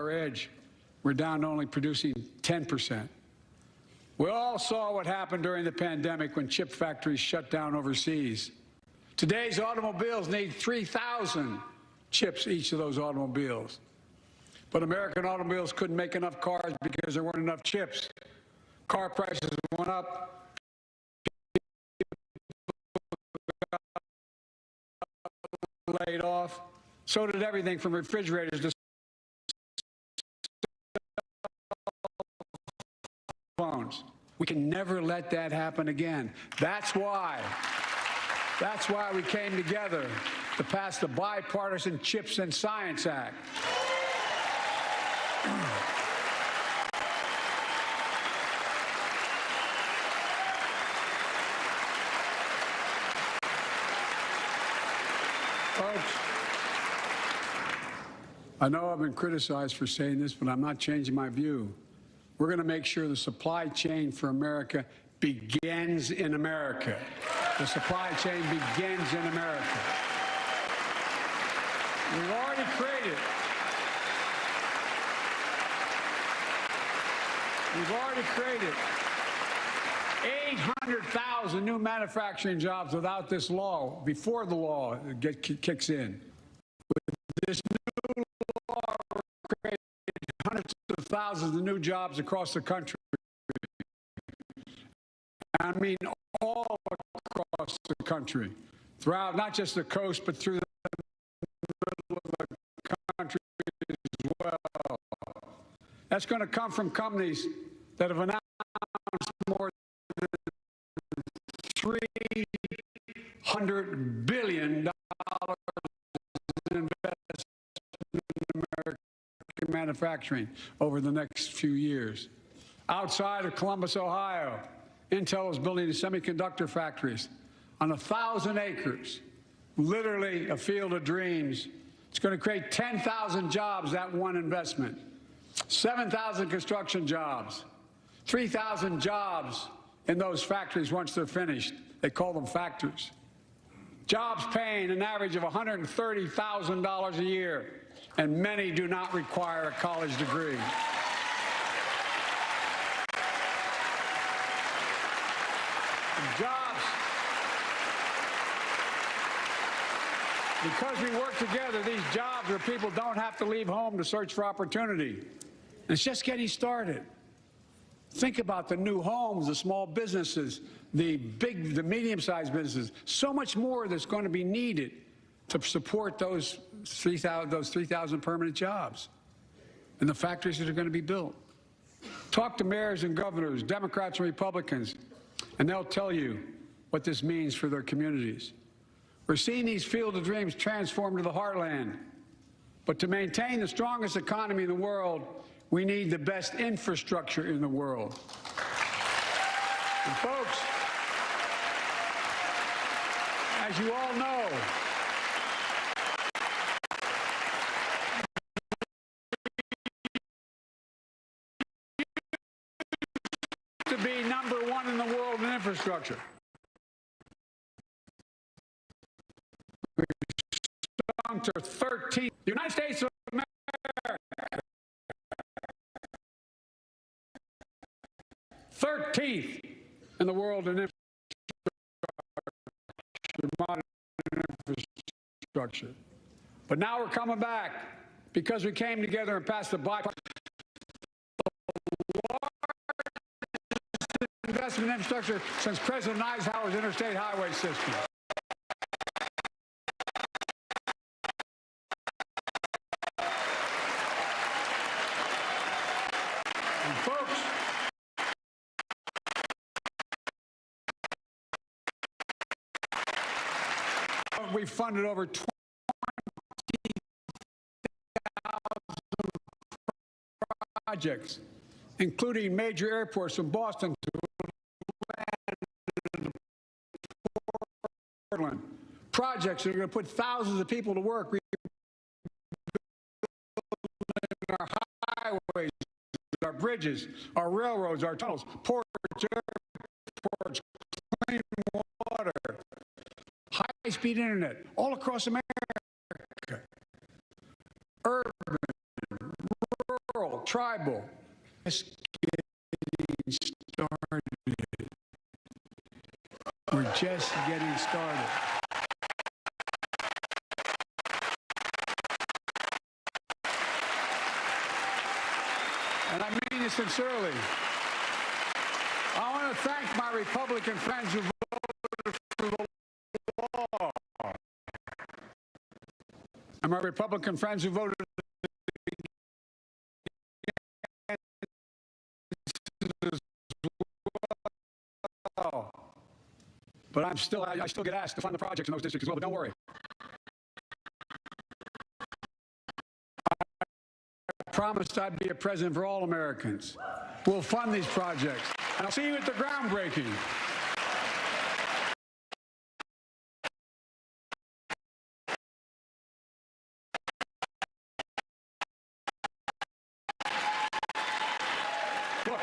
edge. We're down to only producing 10%. We all saw what happened during the pandemic when chip factories shut down overseas. Today's automobiles need 3,000 chips, each of those automobiles. But American automobiles couldn't make enough cars because there weren't enough chips. Car prices went up. Laid off. So did everything from refrigerators to phones. We can never let that happen again. That's why we came together to pass the Bipartisan Chips and Science Act. Folks, I know I've been criticized for saying this, but I'm not changing my view. We're going to make sure the supply chain for America begins in America. The supply chain begins in America. We've already created 800,000 new manufacturing jobs without this law, before the law kicks in. With this new law, we're creating hundreds of thousands of new jobs across the country. I mean all across the country, throughout not just the coast, but through the middle of the country as well. That's going to come from companies that have announced more than $300 billion in investment in American manufacturing over the next few years. Outside of Columbus, Ohio, Intel is building semiconductor factories on 1,000 acres, literally a field of dreams. It's going to create 10,000 jobs, that one investment, 7,000 construction jobs, 3,000 jobs in those factories once they're finished. They call them factories. Jobs paying an average of $130,000 a year, and many do not require a college degree. Jobs. Because we work together, these jobs where people don't have to leave home to search for opportunity. And it's just getting started. Think about the new homes, the small businesses, the medium-sized businesses. So much more that's going to be needed to support those 3,000 permanent jobs and the factories that are going to be built. Talk to mayors and governors, Democrats and Republicans, and they'll tell you what this means for their communities. We're seeing these field of dreams transform to the heartland. But to maintain the strongest economy in the world, we need the best infrastructure in the world. And folks, as you all know, to be #1 in the world in infrastructure. We've sunk to 13th. The United States of America, 13th in the world in modern infrastructure. But now we're coming back because we came together and passed the bipartisan investment in infrastructure since President Eisenhower's interstate highway system. And folks, we funded over 20,000 projects, including major airports from Boston to Portland. Projects that are going to put thousands of people to work, rebuilding our highways, our bridges, our railroads, our tunnels, ports, airports, clean water, high-speed internet, all across America. Urban, tribal. Just getting started. We're just getting started. And I mean it sincerely. I want to thank my Republican friends who voted for the law. And my Republican friends who voted against as well. But I still get asked to fund the projects in those districts as well, but don't worry. I promised I'd be a president for all Americans. We'll fund these projects. And I'll see you at the groundbreaking. Look.